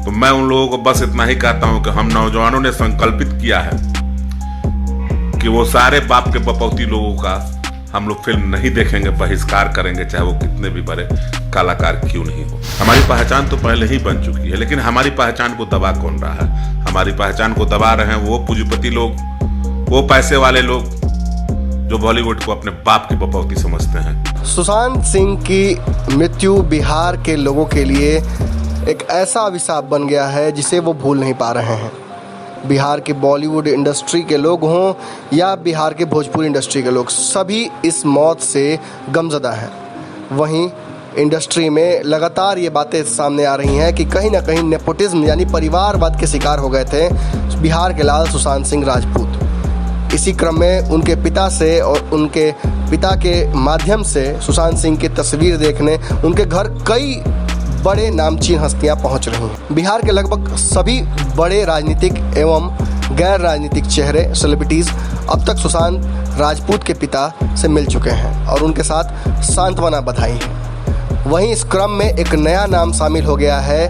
तो मैं उन लोगों को बस इतना ही कहता हूं कि हम नौजवानों ने संकल्पित किया है कि वो सारे बाप के बपौती लोगों का हम लोग फिल्म नहीं देखेंगे, बहिष्कार करेंगे, चाहे वो कितने भी बड़े कलाकार क्यों नहीं हो। हमारी पहचान तो पहले ही बन चुकी है, लेकिन हमारी पहचान को दबा कौन रहा है? हमारी पहचान को दबा रहे हैं वो पूंजीपति लोग, वो पैसे वाले लोग जो बॉलीवुड को अपने बाप की बपौती समझते हैं। सुशांत सिंह की मृत्यु बिहार के लोगों के लिए एक ऐसा अभिशाप बन गया है जिसे वो भूल नहीं पा रहे हैं। बिहार के बॉलीवुड इंडस्ट्री के लोग हों या बिहार के भोजपुरी इंडस्ट्री के लोग, सभी इस मौत से गमज़दा हैं। वहीं इंडस्ट्री में लगातार ये बातें सामने आ रही हैं कि कहीं ना कहीं नेपोटिज्म यानी परिवारवाद के शिकार हो गए थे बिहार के लाल सुशांत सिंह राजपूत। इसी क्रम में उनके पिता से और उनके पिता के माध्यम से सुशांत सिंह की तस्वीर देखने उनके घर कई बड़े नामचीन हस्तियां पहुंच रही हैं। बिहार के लगभग सभी बड़े राजनीतिक एवं गैर राजनीतिक चेहरे, सेलिब्रिटीज़ अब तक सुशांत राजपूत के पिता से मिल चुके हैं और उनके साथ सांत्वना बधाई है। वहीं इस क्रम में एक नया नाम शामिल हो गया है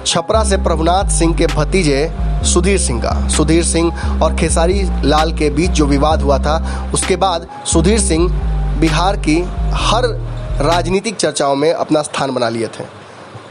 छपरा से प्रभुनाथ सिंह के भतीजे सुधीर सिंह का। सुधीर सिंह और खेसारी लाल के बीच जो विवाद हुआ था, उसके बाद सुधीर सिंह बिहार की हर राजनीतिक चर्चाओं में अपना स्थान बना लिए थे।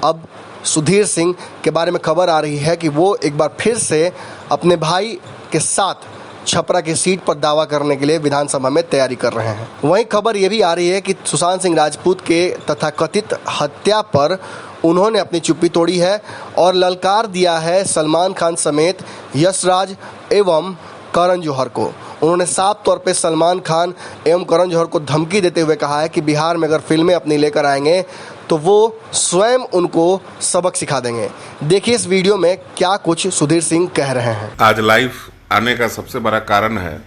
अब सुधीर सिंह के बारे में खबर आ रही है कि वो एक बार फिर से अपने भाई के साथ छपरा की सीट पर दावा करने के लिए विधानसभा में तैयारी कर रहे हैं। वहीं खबर ये भी आ रही है कि सुशांत सिंह राजपूत के तथाकथित हत्या पर उन्होंने अपनी चुप्पी तोड़ी है और ललकार दिया है सलमान खान समेत यश राज एवं करण जौहर को। उन्होंने साफ तौर पे सलमान खान एवं करण जौहर को धमकी देते हुए कहा है कि बिहार में अगर फिल्में अपनी लेकर आएंगे तो वो स्वयं उनको सबक सिखा देंगे। देखिए इस वीडियो में क्या कुछ सुधीर सिंह कह रहे हैं। आज लाइव आने का सबसे बड़ा कारण है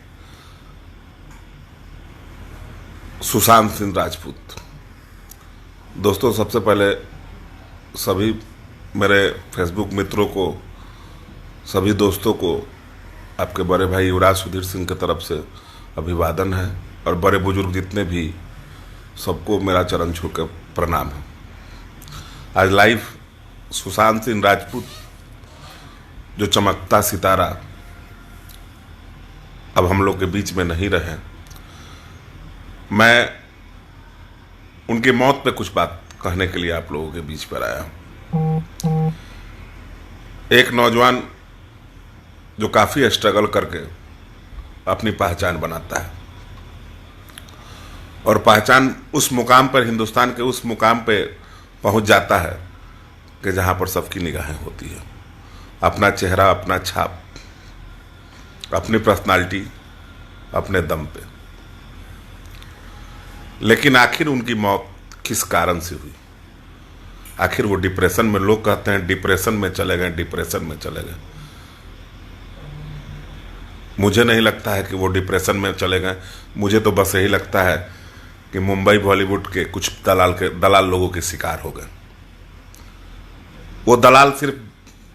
सुशांत सिंह राजपूत। दोस्तों, सबसे पहले सभी मेरे फेसबुक मित्रों को, सभी दोस्तों को आपके बड़े भाई युवराज सुधीर सिंह की तरफ से अभिवादन है और बड़े बुजुर्ग जितने भी, सबको मेरा चरण छू कर प्रणाम है। आज लाइव सुशांत सिंह राजपूत जो चमकता सितारा अब हम लोग के बीच में नहीं रहे, मैं उनकी मौत पे कुछ बात कहने के लिए आप लोगों के बीच पर आया हूं। एक नौजवान जो काफी स्ट्रगल करके अपनी पहचान बनाता है और पहचान उस मुकाम पर, हिंदुस्तान के उस मुकाम पे पहुंच जाता है कि जहां पर सबकी निगाहें होती है। अपना चेहरा, अपना छाप, अपनी पर्सनालिटी, अपने दम पे। लेकिन आखिर उनकी मौत किस कारण से हुई? आखिर वो डिप्रेशन में, लोग कहते हैं डिप्रेशन में चले गए, डिप्रेशन में चले गए। मुझे नहीं लगता है कि वो डिप्रेशन में चले गए। मुझे तो बस यही लगता है कि मुंबई बॉलीवुड के कुछ दलाल लोगों के शिकार हो गए। वो दलाल सिर्फ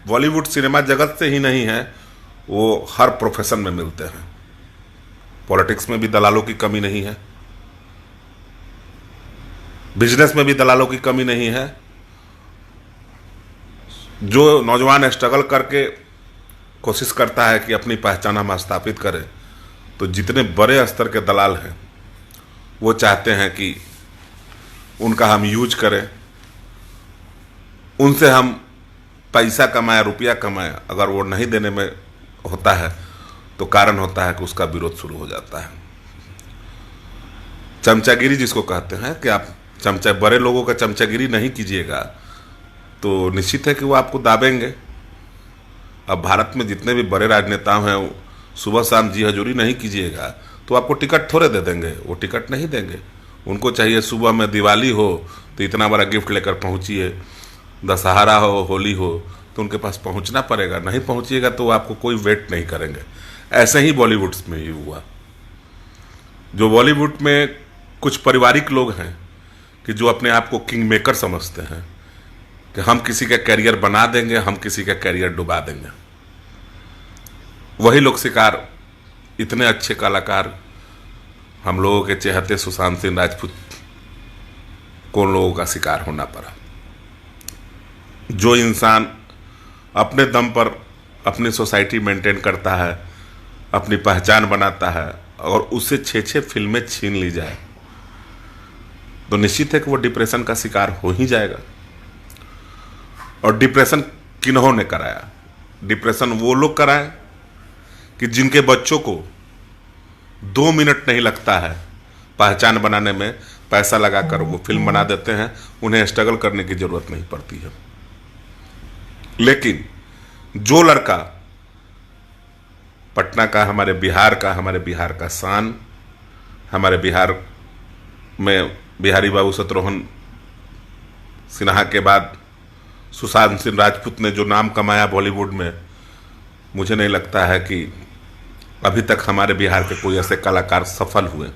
बॉलीवुड सिनेमा जगत से ही नहीं है, वो हर प्रोफेशन में मिलते हैं। पॉलिटिक्स में भी दलालों की कमी नहीं है, बिजनेस में भी दलालों की कमी नहीं है। जो नौजवान स्ट्रगल करके कोशिश करता है कि अपनी पहचान हम स्थापित करें, तो जितने बड़े स्तर के दलाल हैं वो चाहते हैं कि उनका हम यूज करें, उनसे हम पैसा कमाएं, रुपया कमाएं। अगर वो नहीं देने में होता है तो कारण होता है कि उसका विरोध शुरू हो जाता है। चमचागिरी जिसको कहते हैं कि आप बड़े लोगों का चमचागिरी नहीं कीजिएगा तो निश्चित है कि वो आपको दाबेंगे। अब भारत में जितने भी बड़े राजनेता हैं, सुबह शाम जी हजूरी नहीं कीजिएगा तो आपको टिकट थोड़े दे देंगे, वो टिकट नहीं देंगे। उनको चाहिए सुबह में दिवाली हो तो इतना बड़ा गिफ्ट लेकर पहुंचिए, दशहरा हो, होली हो तो उनके पास पहुंचना पड़ेगा। नहीं पहुंचिएगा तो आपको कोई वेट नहीं करेंगे। ऐसे ही बॉलीवुड में ही हुआ। जो बॉलीवुड में कुछ पारिवारिक लोग हैं कि जो अपने आप को किंग मेकर समझते हैं कि हम किसी का कैरियर बना देंगे, हम किसी का कैरियर डुबा देंगे, वही लोग शिकार। इतने अच्छे कलाकार हम लोगों के चहेते सुशांत सिंह राजपूत को लोगों का शिकार होना पड़ा। जो इंसान अपने दम पर अपनी सोसाइटी मेंटेन करता है, अपनी पहचान बनाता है और उससे 6-6 फिल्में छीन ली जाए तो निश्चित है कि वो डिप्रेशन का शिकार हो ही जाएगा। और डिप्रेशन किन्हों ने कराया? डिप्रेशन वो लोग कराए कि जिनके बच्चों को 2 मिनट नहीं लगता है पहचान बनाने में, पैसा लगाकर वो फिल्म बना देते हैं, उन्हें स्ट्रगल करने की जरूरत नहीं पड़ती है। लेकिन जो लड़का पटना का, हमारे बिहार का शान, हमारे बिहार में बिहारी बाबू शत्रुघ्न सिन्हा के बाद सुशांत सिंह राजपूत ने जो नाम कमाया बॉलीवुड में, मुझे नहीं लगता है कि अभी तक हमारे बिहार के कोई ऐसे कलाकार सफल हुए।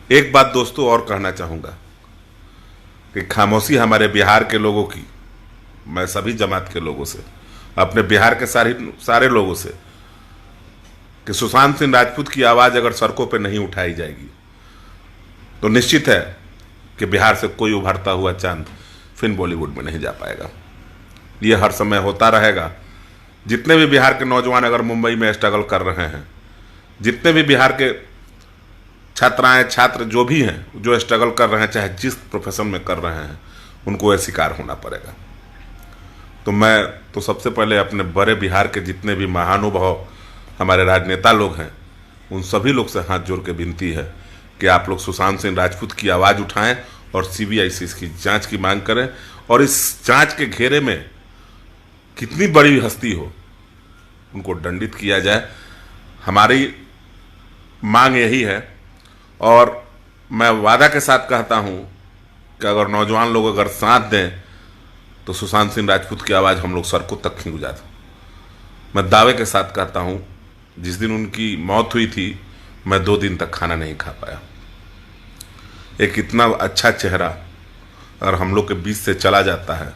एक बात दोस्तों और कहना चाहूँगा कि खामोशी हमारे बिहार के लोगों की, मैं सभी जमात के लोगों से, अपने बिहार के सारे लोगों से, कि सुशांत सिंह राजपूत की आवाज़ अगर सड़कों पे नहीं उठाई जाएगी तो निश्चित है कि बिहार से कोई उभरता हुआ चांद फिल्म बॉलीवुड में नहीं जा पाएगा। ये हर समय होता रहेगा। जितने भी बिहार के नौजवान अगर मुंबई में स्ट्रगल कर रहे हैं, जितने भी बिहार के छात्र जो भी हैं जो स्ट्रगल कर रहे हैं, चाहे जिस प्रोफेशन में कर रहे हैं, उनको यह शिकार होना पड़ेगा। तो मैं तो सबसे पहले अपने बड़े बिहार के जितने भी महानुभाव हमारे राजनेता लोग हैं, उन सभी लोग से हाथ जोड़ के विनती है कि आप लोग सुशांत सिंह राजपूत की आवाज़ उठाएं और सीबीआई से इसकी जांच की मांग करें और इस जांच के घेरे में कितनी बड़ी हस्ती हो उनको दंडित किया जाए। हमारी मांग यही है और मैं वादा के साथ कहता हूं कि अगर नौजवान लोग अगर साथ दें तो सुशांत सिंह राजपूत की आवाज़ हम लोग सड़कों तक खींच जाते। मैं दावे के साथ कहता हूं, जिस दिन उनकी मौत हुई थी मैं 2 दिन तक खाना नहीं खा पाया। एक इतना अच्छा चेहरा अगर हम लोग के बीच से चला जाता है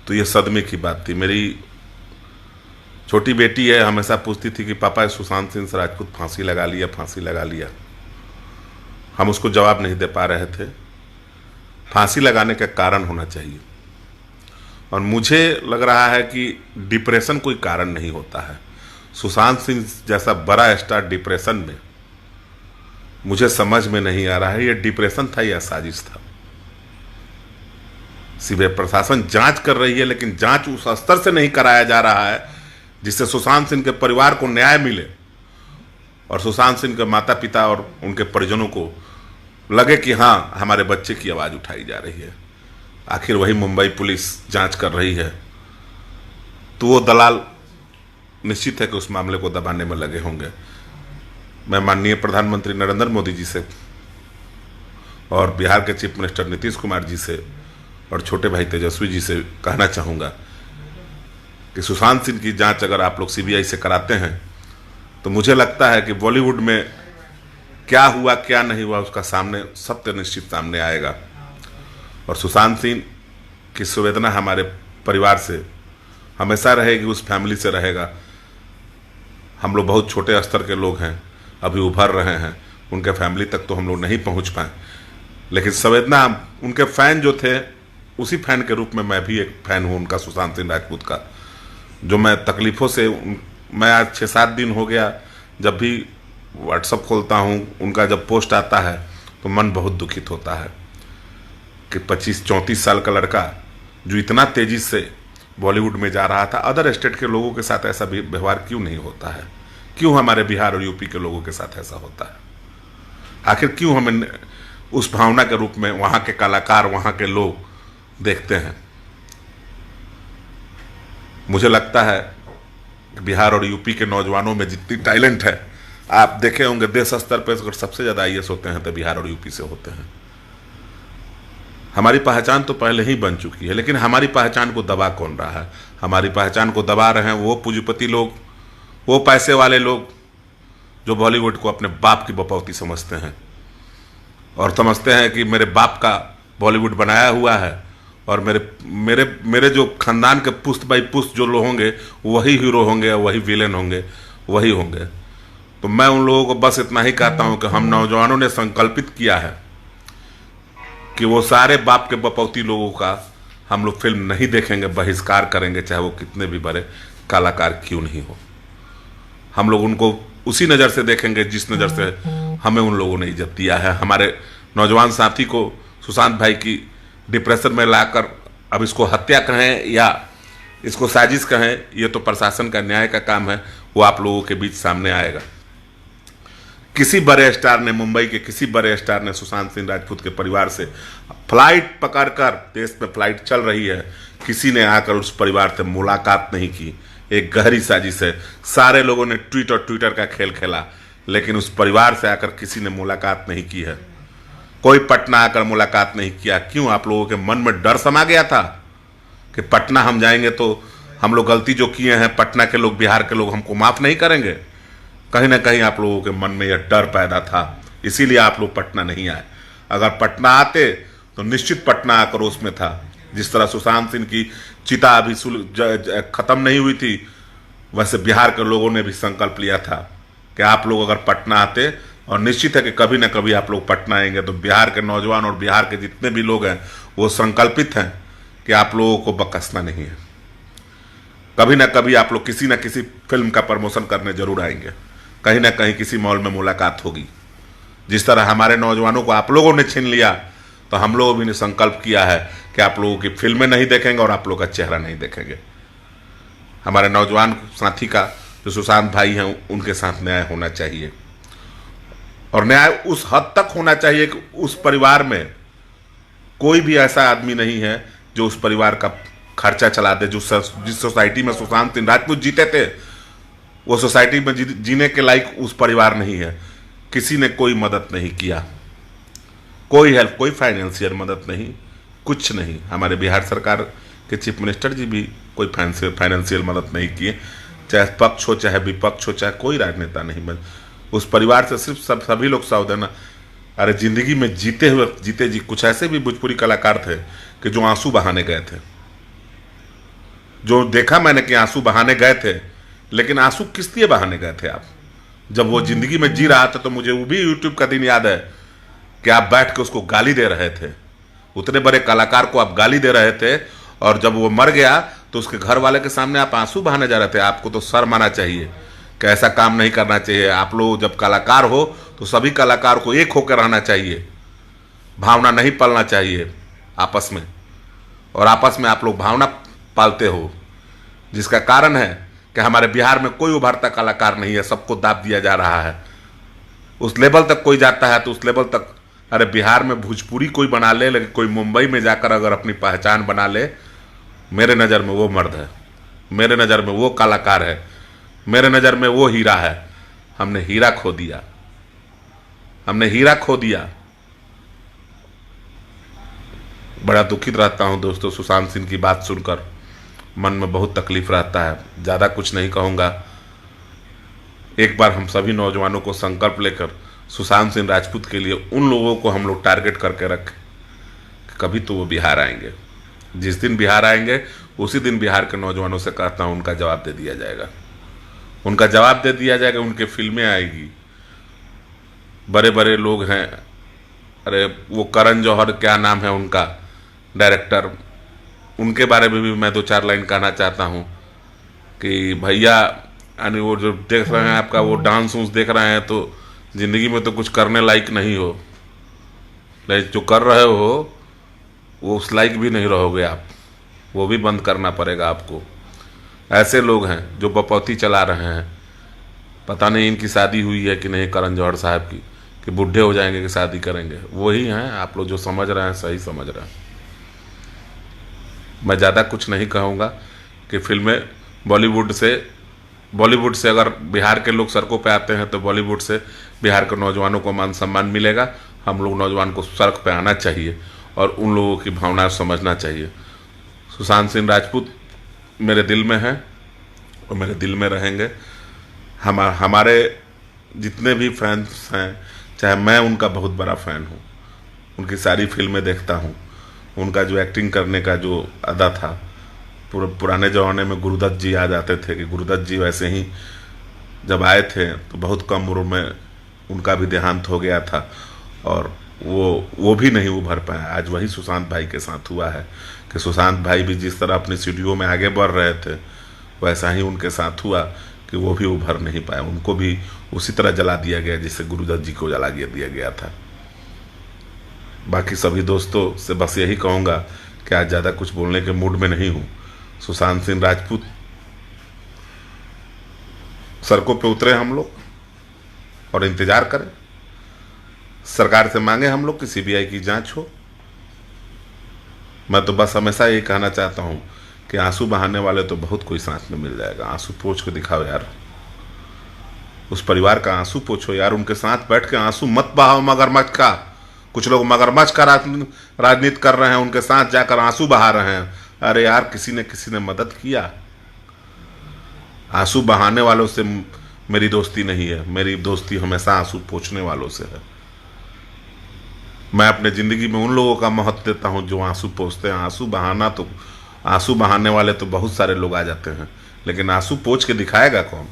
तो ये सदमे की बात थी। मेरी छोटी बेटी है, हमेशा पूछती थी कि पापा सुशांत सिंह राजपूत फांसी लगा लिया। हम उसको जवाब नहीं दे पा रहे थे। फांसी लगाने का कारण होना चाहिए और मुझे लग रहा है कि डिप्रेशन कोई कारण नहीं होता है। सुशांत सिंह जैसा बड़ा स्टार डिप्रेशन में, मुझे समझ में नहीं आ रहा है ये डिप्रेशन था या साजिश था। सीबीआई प्रशासन जांच कर रही है लेकिन जांच उस स्तर से नहीं कराया जा रहा है जिससे सुशांत सिंह के परिवार को न्याय मिले और सुशांत सिंह के माता पिता और उनके परिजनों को लगे कि हाँ हमारे बच्चे की आवाज़ उठाई जा रही है। आखिर वही मुंबई पुलिस जांच कर रही है तो वो दलाल निश्चित है कि उस मामले को दबाने में लगे होंगे। मैं माननीय प्रधानमंत्री नरेंद्र मोदी जी से और बिहार के चीफ मिनिस्टर नीतीश कुमार जी से और छोटे भाई तेजस्वी जी से कहना चाहूँगा कि सुशांत सिंह की जांच अगर आप लोग सीबीआई से कराते हैं तो मुझे लगता है कि बॉलीवुड में क्या हुआ क्या नहीं हुआ उसका सामने सत्य निश्चित सामने आएगा और सुशांत सिंह की संवेदना हमारे परिवार से हमेशा रहेगी, उस फैमिली से रहेगा। हम लोग बहुत छोटे स्तर के लोग हैं, अभी उभर रहे हैं, उनके फैमिली तक तो हम लोग नहीं पहुंच पाए, लेकिन संवेदना उनके फैन जो थे उसी फैन के रूप में मैं भी एक फैन हूं उनका, सुशांत सिंह राजपूत का, जो मैं तकलीफ़ों से मैं आज 6-7 दिन हो गया जब भी व्हाट्सअप खोलता हूं उनका जब पोस्ट आता है तो मन बहुत दुखित होता है कि 25-34 साल का लड़का जो इतना तेज़ी से बॉलीवुड में जा रहा था, अदर स्टेट के लोगों के साथ ऐसा भी व्यवहार क्यों नहीं होता है? क्यों हमारे बिहार और यूपी के लोगों के साथ ऐसा होता है? आखिर क्यों हमें उस भावना के रूप में वहाँ के कलाकार, वहाँ के लोग देखते हैं? मुझे लगता है कि बिहार और यूपी के नौजवानों में जितनी टैलेंट है, आप देखे होंगे देश स्तर पर अगर सबसे ज़्यादा आईएएस होते हैं तो बिहार और यूपी से होते हैं। हमारी पहचान तो पहले ही बन चुकी है, लेकिन हमारी पहचान को दबा कौन रहा है? हमारी पहचान को दबा रहे हैं वो पूंजीपति लोग, वो पैसे वाले लोग जो बॉलीवुड को अपने बाप की बपौती समझते हैं और समझते हैं कि मेरे बाप का बॉलीवुड बनाया हुआ है और मेरे जो खानदान के पुश्त बाई पुश्त जो लोग होंगे वही हीरो होंगे, वही विलेन होंगे, वही होंगे। तो मैं उन लोगों को बस इतना ही कहता हूं कि हम नौजवानों ने संकल्पित किया है कि वो सारे बाप के बपौती लोगों का हम लोग फिल्म नहीं देखेंगे, बहिष्कार करेंगे, चाहे वो कितने भी बड़े कलाकार क्यों नहीं हो। हम लोग उनको उसी नज़र से देखेंगे जिस नज़र से हमें उन लोगों ने इज्जत दिया है। हमारे नौजवान साथी को, सुशांत भाई की डिप्रेशन में लाकर अब इसको हत्या कहें या इसको साजिश कहें, ये तो प्रशासन का, न्याय का काम है, वो आप लोगों के बीच सामने आएगा। किसी बड़े स्टार ने, मुंबई के किसी बड़े स्टार ने सुशांत सिंह राजपूत के परिवार से फ्लाइट पकड़कर, देश में फ्लाइट चल रही है, किसी ने आकर उस परिवार से मुलाकात नहीं की। एक गहरी साजिश है। सारे लोगों ने ट्विटर का खेल खेला, लेकिन उस परिवार से आकर किसी ने मुलाकात नहीं की है। कोई पटना आकर मुलाकात नहीं किया। क्यों? आप लोगों के मन में डर समा गया था कि पटना हम जाएंगे तो हम लोग गलती जो किए हैं, पटना के लोग, बिहार के लोग हमको माफ़ नहीं करेंगे। कहीं ना कहीं आप लोगों के मन में यह डर पैदा था, इसीलिए आप लोग पटना नहीं आए। अगर पटना आते तो निश्चित पटना आक्रोश में था। जिस तरह सुशांत सिंह की चिता अभी खत्म नहीं हुई थी, वैसे बिहार के लोगों ने भी संकल्प लिया था कि आप लोग अगर पटना आते, और निश्चित है कि कभी ना कभी आप लोग पटना आएंगे, तो बिहार के नौजवान और बिहार के जितने भी लोग हैं वो संकल्पित हैं कि आप लोगों को बकसना नहीं है। कभी ना कभी आप लोग किसी ना किसी फिल्म का प्रमोशन करने जरूर आएंगे, कहीं ना कहीं किसी मॉल में मुलाकात होगी। जिस तरह हमारे नौजवानों को आप लोगों ने छीन लिया, तो हम लोगों भी ने संकल्प किया है कि आप लोगों की फिल्में नहीं देखेंगे और आप लोगों का चेहरा नहीं देखेंगे। हमारे नौजवान साथी का, जो सुशांत भाई हैं, उनके साथ न्याय होना चाहिए, और न्याय उस हद तक होना चाहिए कि उस परिवार में कोई भी ऐसा आदमी नहीं है जो उस परिवार का खर्चा चला दे। जिस सोसाइटी में सुशांत सिंह राजपूत जीते थे, वो सोसाइटी में जीने के लायक उस परिवार नहीं है। किसी ने कोई मदद नहीं किया, कोई हेल्प, कोई फाइनेंशियल मदद नहीं, कुछ नहीं। हमारे बिहार सरकार के चीफ मिनिस्टर जी भी कोई फाइनेंशियल मदद नहीं किए, चाहे पक्ष हो चाहे विपक्ष हो, चाहे कोई राजनेता नहीं। उस परिवार से सिर्फ सभी लोग सावधान। अरे जिंदगी में जीते जी कुछ ऐसे भी भोजपुरी कलाकार थे कि जो आंसू बहाने गए थे, जो देखा मैंने कि आंसू बहाने गए थे। लेकिन आंसू किस लिए बहाने गए थे आप? जब वो जिंदगी में जी रहा था, तो मुझे वो भी यूट्यूब का दिन याद है कि आप बैठ के उसको गाली दे रहे थे। उतने बड़े कलाकार को आप गाली दे रहे थे, और जब वो मर गया तो उसके घर वाले के सामने आप आंसू बहाने जा रहे थे। आपको तो शर्म आना चाहिए कि ऐसा काम नहीं करना चाहिए। आप लोग जब कलाकार हो तो सभी कलाकार को एक होकर रहना चाहिए, भावना नहीं पालना चाहिए आपस में। और आपस में आप लोग भावना पालते हो, जिसका कारण है कि हमारे बिहार में कोई उभरता कलाकार नहीं है, सबको दाब दिया जा रहा है। उस लेवल तक कोई जाता है तो उस लेवल तक, अरे बिहार में भोजपुरी कोई बना ले, लेकिन कोई मुंबई में जाकर अगर अपनी पहचान बना ले, मेरे नज़र में वो मर्द है, मेरे नज़र में वो कलाकार है, मेरे नज़र में वो हीरा है। हमने हीरा खो दिया, हमने हीरा खो दिया। बड़ा दुखित रहता हूं दोस्तों, सुशांत सिंह की बात सुनकर मन में बहुत तकलीफ रहता है। ज़्यादा कुछ नहीं कहूँगा। एक बार हम सभी नौजवानों को संकल्प लेकर सुशांत सिंह राजपूत के लिए उन लोगों को हम लोग टारगेट करके रखें कि कभी तो वो बिहार आएंगे। जिस दिन बिहार आएंगे उसी दिन बिहार के नौजवानों से कहता हूँ उनका जवाब दे दिया जाएगा, उनका जवाब दे दिया जाएगा। उनके फिल्में आएगी, बड़े बड़े लोग हैं। अरे वो करण जौहर, क्या नाम है उनका, डायरेक्टर, उनके बारे में भी मैं 2-4 लाइन कहना चाहता हूँ कि भैया, यानी वो जो देख रहे हैं आपका वो डांस उन्स देख रहे हैं, तो ज़िंदगी में तो कुछ करने लायक नहीं हो, लेकिन जो कर रहे हो वो उस लायक भी नहीं रहोगे आप, वो भी बंद करना पड़ेगा आपको। ऐसे लोग हैं जो बपौती चला रहे हैं। पता नहीं इनकी शादी हुई है कि नहीं, करण जौहर साहब की, कि बूढ़े हो जाएंगे कि शादी करेंगे। वही हैं आप लोग जो समझ रहे हैं, सही समझ रहे हैं। मैं ज़्यादा कुछ नहीं कहूँगा कि फिल्में बॉलीवुड से अगर बिहार के लोग सड़कों पे आते हैं तो बॉलीवुड से बिहार के नौजवानों को मान सम्मान मिलेगा। हम लोग नौजवान को सड़क पे आना चाहिए और उन लोगों की भावना समझना चाहिए। सुशांत सिंह राजपूत मेरे दिल में हैं और मेरे दिल में रहेंगे। हमारे जितने भी फैंस हैं, चाहे मैं उनका बहुत बड़ा फ़ैन हूँ, उनकी सारी फिल्में देखता हूँ। उनका जो एक्टिंग करने का जो अदा था, पुराने ज़माने में गुरुदत्त जी आ जाते थे कि गुरुदत्त जी वैसे ही जब आए थे तो बहुत कम उम्र में उनका भी देहांत हो गया था, और वो भी नहीं उभर पाए। आज वही सुशांत भाई के साथ हुआ है कि सुशांत भाई भी जिस तरह अपनी सीढ़ियों में आगे बढ़ रहे थे वैसा ही उनके साथ हुआ कि वो भी उभर नहीं पाए। उनको भी उसी तरह जला दिया गया जिससे गुरुदत्त जी को जला दिया गया था। बाकी सभी दोस्तों से बस यही कहूँगा कि आज ज़्यादा कुछ बोलने के मूड में नहीं हूँ। सुशांत सिंह राजपूत सड़कों पे उतरे हम लोग और इंतजार करें, सरकार से मांगे हम लोग कि सीबीआई की जांच हो। मैं तो बस हमेशा ये कहना चाहता हूँ कि आंसू बहाने वाले तो बहुत कोई साथ में मिल जाएगा। आंसू पोंछ के दिखाओ यार, उस परिवार का आंसू पोंछो यार, उनके साथ बैठ के आंसू मत बहाओ मगरमच्छ का। कुछ लोग मगरमच्छ का राजनीति कर रहे हैं, उनके साथ जाकर आंसू बहा रहे हैं। अरे यार, किसी ने मदद किया। आंसू बहाने वालों से मेरी दोस्ती नहीं है, मेरी दोस्ती हमेशा आंसू पोंछने वालों से है। मैं अपने ज़िंदगी में उन लोगों का महत्व देता हूं जो आंसू पोंछते हैं। आंसू बहाने वाले तो बहुत सारे लोग आ जाते हैं, लेकिन आंसू पोंछ के दिखाएगा कौन?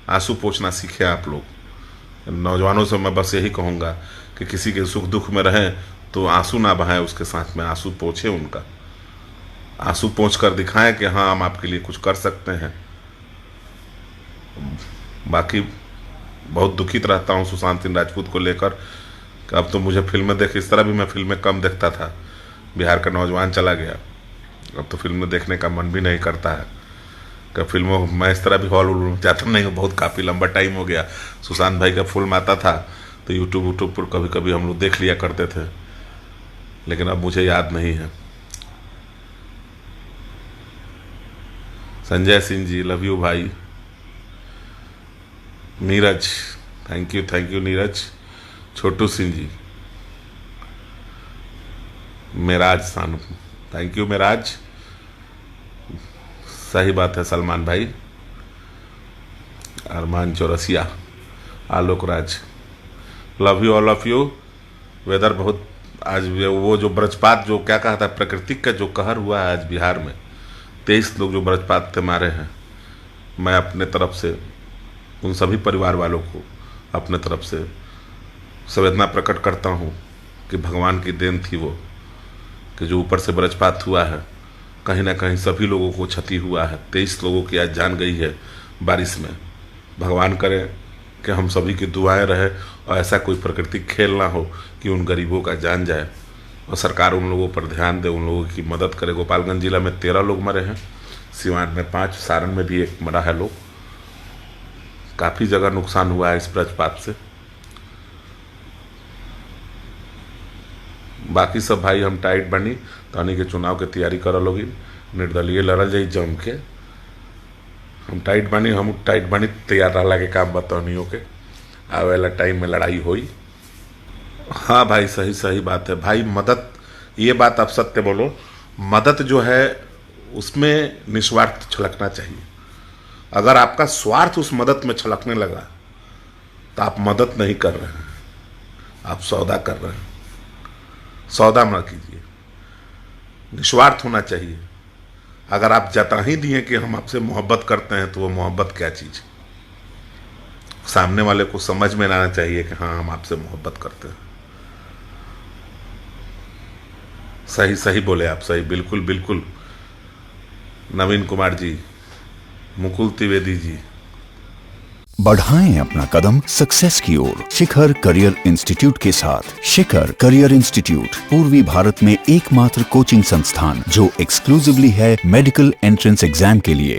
आंसू पोंछना सीखे आप लोग। नौजवानों से मैं बस यही कहूँगा कि किसी के सुख दुख में रहें तो आंसू ना बहाएं, उसके साथ में आंसू पोंछें उनका। आंसू पोंछ कर दिखाएं कि हाँ, हम आपके लिए कुछ कर सकते हैं। बाकी बहुत दुखित रहता हूँ सुशांत सिंह राजपूत को लेकर। अब तो मुझे फिल्में देख, इस तरह भी मैं फिल्में कम देखता था। बिहार का नौजवान चला गया, अब तो फिल्में देखने का मन भी नहीं करता है। कि फिल्मों मैं इस तरह भी हॉल जाता नहीं हूँ, बहुत काफ़ी लंबा टाइम हो गया। सुशांत भाई का फिल्म आता था तो यूट्यूब पर कभी कभी हम लोग देख लिया करते थे, लेकिन अब मुझे याद नहीं है। संजय सिंह जी, लव यू भाई। Neeraj, thank you Neeraj. Chhotu Singh ji, Meraj Sanu, thank you Meraj. सही बात है सलमान भाई। Armaan Chaurasia, Alok Raj, love you all of you. Weather बहुत आज वो जो वज्रपात, जो क्या कहा था, प्राकृतिक का जो कहर हुआ है आज बिहार में, 23 लोग जो वज्रपात से मारे हैं। मैं अपने तरफ से उन सभी परिवार वालों को अपने तरफ से संवेदना प्रकट करता हूँ कि भगवान की देन थी वो, कि जो ऊपर से वज्रपात हुआ है, कहीं ना कहीं सभी लोगों को क्षति हुआ है। 23 लोगों की आज जान गई है बारिश में। भगवान करे कि हम सभी की दुआएं रहे और ऐसा कोई प्राकृतिक खेल ना हो कि उन गरीबों का जान जाए, और सरकार उन लोगों पर ध्यान दे, उन लोगों की मदद करे। गोपालगंज जिला में 13 लोग मरे हैं, सिवान में 5, सारण में भी 1 मरा है लोग। काफ़ी जगह नुकसान हुआ है इस वज्रपात से। बाकी सब भाई हम टाइट बनी तहनी के चुनाव के तैयारी कर लोगी, निर्दलीय लड़ल जाई जम के। हम टाइट बनी तैयार रहला के काम बतौनियों के आवे वाला टाइम में लड़ाई होई। हाँ भाई, सही बात है भाई। मदद, ये बात आप सत्य बोलो, मदद जो है उसमें निस्वार्थ छलकना चाहिए। अगर आपका स्वार्थ उस मदद में छलकने लगा तो आप मदद नहीं कर रहे हैं, आप सौदा कर रहे हैं। सौदा मत कीजिए, निस्वार्थ होना चाहिए। अगर आप जता ही दिए कि हम आपसे मोहब्बत करते हैं तो वो मोहब्बत क्या चीज़, सामने वाले को समझ में आना चाहिए कि हाँ, हम आपसे मोहब्बत करते हैं। सही बोले आप, सही, बिल्कुल। नवीन कुमार जी, मुकुल त्रिवेदी जी। बढ़ाएं अपना कदम सक्सेस की ओर शिखर करियर इंस्टीट्यूट के साथ। शिखर करियर इंस्टीट्यूट पूर्वी भारत में एकमात्र कोचिंग संस्थान जो एक्सक्लूसिवली है मेडिकल एंट्रेंस एग्जाम के लिए।